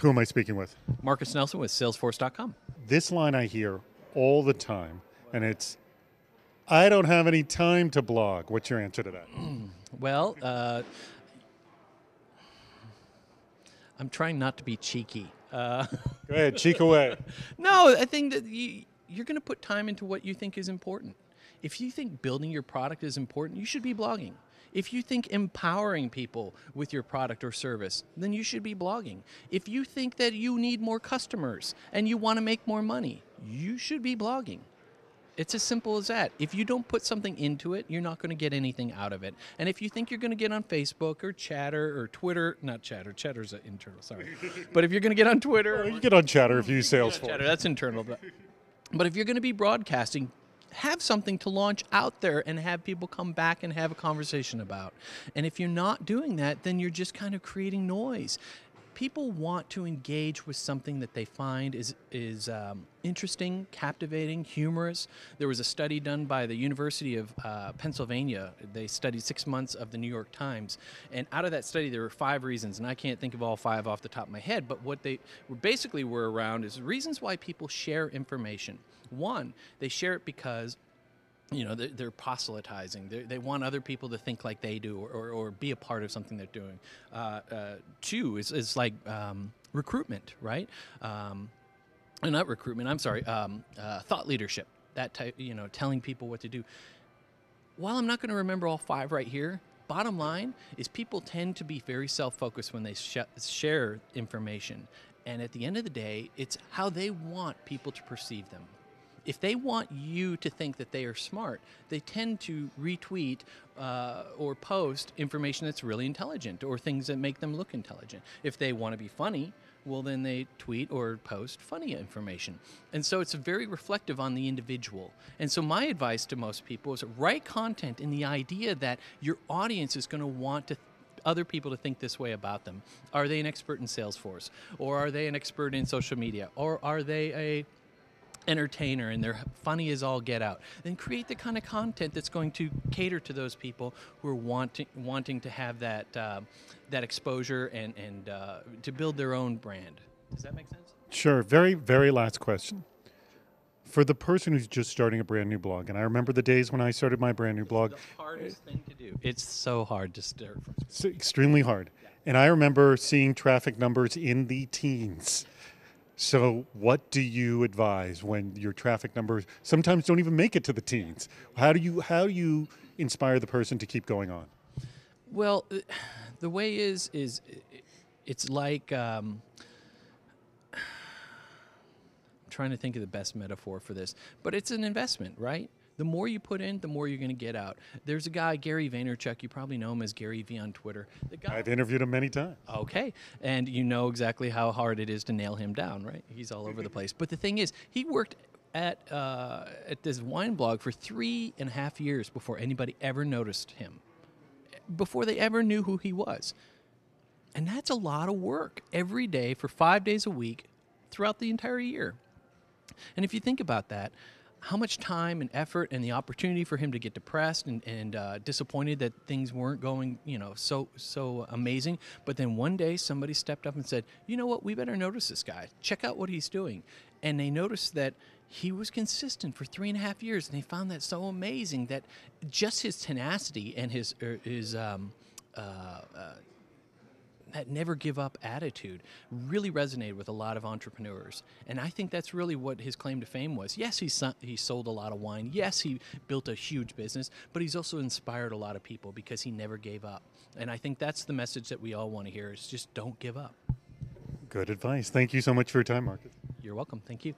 Who am I speaking with? Marcus Nelson with Salesforce.com. This line I hear all the time, and it's, I don't have any time to blog. What's your answer to that? Well, I'm trying not to be cheeky. Go ahead, cheek away. No, I think that you're going to put time into what you think is important. If you think building your product is important, you should be blogging. If you think empowering people with your product or service, then you should be blogging. If you think that you need more customers and you want to make more money, you should be blogging. It's as simple as that. If you don't put something into it, you're not going to get anything out of it. And if you think you're going to get on Facebook or Chatter or Twitter, not Chatter, Chatter's internal, sorry. But if you're going to get on Twitter. Well, you get on Chatter if you use Salesforce. Chatter, that's internal. But if you're going to be broadcasting, have something to launch out there and have people come back and have a conversation about. And if you're not doing that, then you're just kind of creating noise. People want to engage with something that they find is interesting, captivating, humorous. There was a study done by the University of Pennsylvania. They studied 6 months of the New York Times. And out of that study, there were 5 reasons. And I can't think of all 5 off the top of my head. But what they basically were around is reasons why people share information. One, they share it because they're proselytizing. They want other people to think like they do or be a part of something they're doing. 2 is like recruitment, right? Not recruitment, I'm sorry, thought leadership. That type, telling people what to do. While I'm not going to remember all 5 right here, bottom line is people tend to be very self-focused when they share information. And at the end of the day, it's how they want people to perceive them. If they want you to think that they are smart, they tend to retweet or post information that's really intelligent or things that make them look intelligent. If they want to be funny, well, then they tweet or post funny information. And so it's very reflective on the individual. And so my advice to most people is write content in the idea that your audience is going to want other people to think this way about them. Are they an expert in Salesforce? Or are they an expert in social media? Or are they a entertainer and they're funny as all get out? Then create the kind of content that's going to cater to those people who are wanting to have that exposure and to build their own brand. Does that make sense? Sure. Very, very last question. For the person who's just starting a brand new blog, and I remember the days when I started my brand new blog. It's the hardest thing to do. It's so hard to start from scratch. It's extremely hard. Yeah. And I remember seeing traffic numbers in the teens. So what do you advise when your traffic numbers sometimes don't even make it to the teens? How do you inspire the person to keep going on? Well, the way is it's like I'm trying to think of the best metaphor for this, but it's an investment, right? The more you put in, the more you're going to get out. There's a guy, Gary Vaynerchuk, you probably know him as Gary V on Twitter. I've interviewed him many times. Okay, and you know exactly how hard it is to nail him down, right? He's all over the place. But the thing is, he worked at this wine blog for 3.5 years before anybody ever noticed him, before they ever knew who he was. And that's a lot of work every day for 5 days a week throughout the entire year. And if you think about that, how much time and effort and the opportunity for him to get depressed and disappointed that things weren't going, so amazing. But then one day somebody stepped up and said, you know what, we better notice this guy. Check out what he's doing. And they noticed that he was consistent for 3.5 years. And they found that so amazing that just his tenacity and his that never give up attitude really resonated with a lot of entrepreneurs. And I think that's really what his claim to fame was. Yes, he sold a lot of wine. Yes, he built a huge business, but he's also inspired a lot of people because he never gave up. And I think that's the message that we all want to hear is just don't give up. Good advice. Thank you so much for your time, Marcus. You're welcome. Thank you.